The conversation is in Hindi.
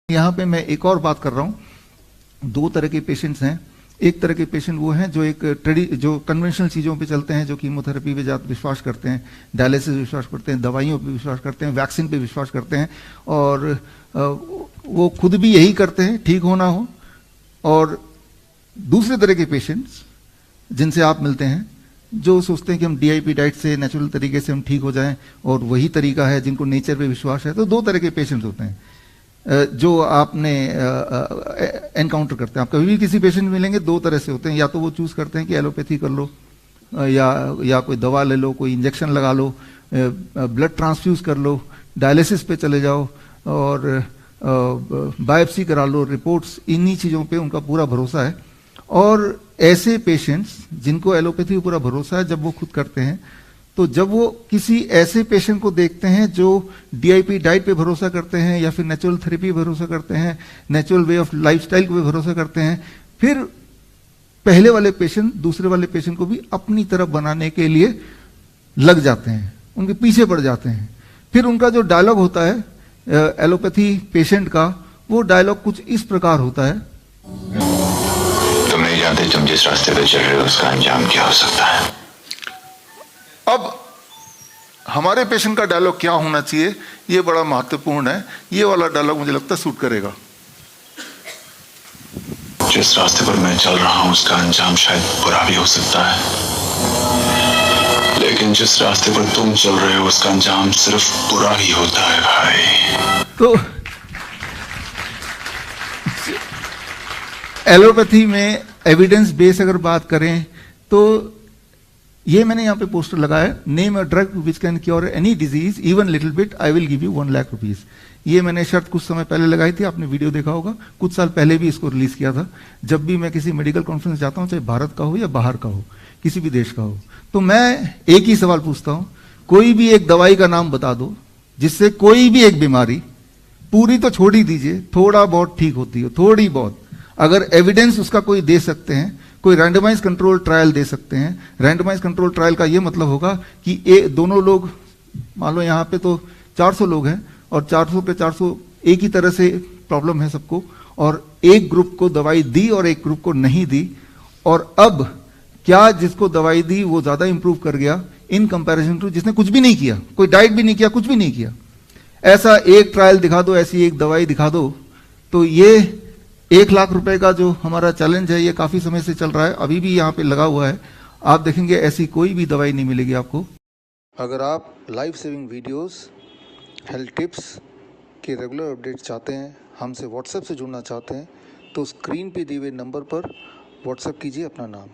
यहाँ पे मैं एक और बात कर रहा हूँ, दो तरह के पेशेंट्स हैं। एक तरह के पेशेंट वो हैं जो जो कन्वेंशनल चीज़ों पे चलते हैं, जो कीमोथेरेपी पे ज़्यादा विश्वास करते हैं, डायलिसिस पे विश्वास करते हैं, दवाइयों पे विश्वास करते हैं, वैक्सीन पे विश्वास करते हैं, और वो खुद भी यही करते हैं ठीक होना हो। और दूसरे तरह के पेशेंट्स जिनसे आप मिलते हैं, जो सोचते हैं कि हम DIP डाइट से नेचुरल तरीके से हम ठीक हो जाएं, और वही तरीका है, जिनको नेचर पे विश्वास है। तो दो तरह के पेशेंट्स होते हैं जो आपने एनकाउंटर करते हैं। आप कभी भी किसी पेशेंट मिलेंगे, दो तरह से होते हैं। या तो वो चूज करते हैं कि एलोपैथी कर लो, या कोई दवा ले लो, कोई इंजेक्शन लगा लो, ब्लड ट्रांसफ्यूज कर लो, डायलिसिस पे चले जाओ, और बायोप्सी करा लो, रिपोर्ट्स, इन्हीं चीज़ों पे उनका पूरा भरोसा है। और ऐसे पेशेंट्स जिनको एलोपैथी पे पूरा भरोसा है, जब वो खुद करते हैं, तो जब वो किसी ऐसे पेशेंट को देखते हैं जो DIP डाइट पे भरोसा करते हैं, या फिर नेचुरल थेरेपी पे भरोसा करते हैं, नेचुरल वे ऑफ लाइफस्टाइल पे भरोसा करते हैं, फिर पहले वाले पेशेंट दूसरे वाले पेशेंट को भी अपनी तरफ बनाने के लिए लग जाते हैं, उनके पीछे पड़ जाते हैं। फिर उनका जो डायलॉग होता है एलोपैथी पेशेंट का, वो डायलॉग कुछ इस प्रकार होता है। तुम नहीं जानते तुम जिस रास्ते पे चल रहे हो उसका अंजाम क्या हो सकता है। अब हमारे पेशेंट का डायलॉग क्या होना चाहिए, ये बड़ा महत्वपूर्ण है। ये वाला डायलॉग मुझे लगता है सूट करेगा। जिस रास्ते पर मैं चल रहा हूं उसका अंजाम शायद बुरा भी हो सकता है, लेकिन जिस रास्ते पर तुम चल रहे हो उसका अंजाम सिर्फ बुरा ही होता है भाई। तो एलोपैथी में एविडेंस बेस अगर बात करें, तो ये मैंने यहाँ पे पोस्टर लगाया है, name a drug which can cure any disease even little bit, I will give you 1 lakh rupees. ये मैंने शर्त कुछ समय पहले लगाई थी, आपने वीडियो देखा होगा, कुछ साल पहले भी इसको रिलीज किया था। जब भी मैं किसी मेडिकल कॉन्फ्रेंस जाता हूँ, चाहे भारत का हो या बाहर का हो, किसी भी देश का हो, तो मैं एक ही सवाल पूछता हूँ, कोई भी एक दवाई का नाम बता दो जिससे कोई भी एक बीमारी, पूरी तो छोड़ ही दीजिए, थोड़ा बहुत ठीक होती हो, थोड़ी बहुत, अगर एविडेंस उसका कोई दे सकते हैं, कोई रैंडमाइज कंट्रोल ट्रायल दे सकते हैं। रैंडमाइज कंट्रोल ट्रायल का ये मतलब होगा कि दोनों लोग, मान लो यहाँ पे तो 400 लोग हैं, और 400 पे 400 एक ही तरह से प्रॉब्लम है सबको, और एक ग्रुप को दवाई दी और एक ग्रुप को नहीं दी, और अब क्या जिसको दवाई दी वो ज्यादा इंप्रूव कर गया इन कंपैरिजन टू जिसने कुछ भी नहीं किया, कोई डाइट भी नहीं किया, कुछ भी नहीं किया। ऐसा एक ट्रायल दिखा दो, ऐसी एक दवाई दिखा दो। तो ये 1 लाख रुपए का जो हमारा चैलेंज है, ये काफी समय से चल रहा है, अभी भी यहाँ पे लगा हुआ है। आप देखेंगे ऐसी कोई भी दवाई नहीं मिलेगी आपको। अगर आप life saving videos, health tips के रेगुलर अपडेट चाहते हैं, हमसे व्हाट्सएप से जुड़ना चाहते हैं, तो स्क्रीन पे दिए हुए नंबर पर व्हाट्सएप कीजिए अपना नाम।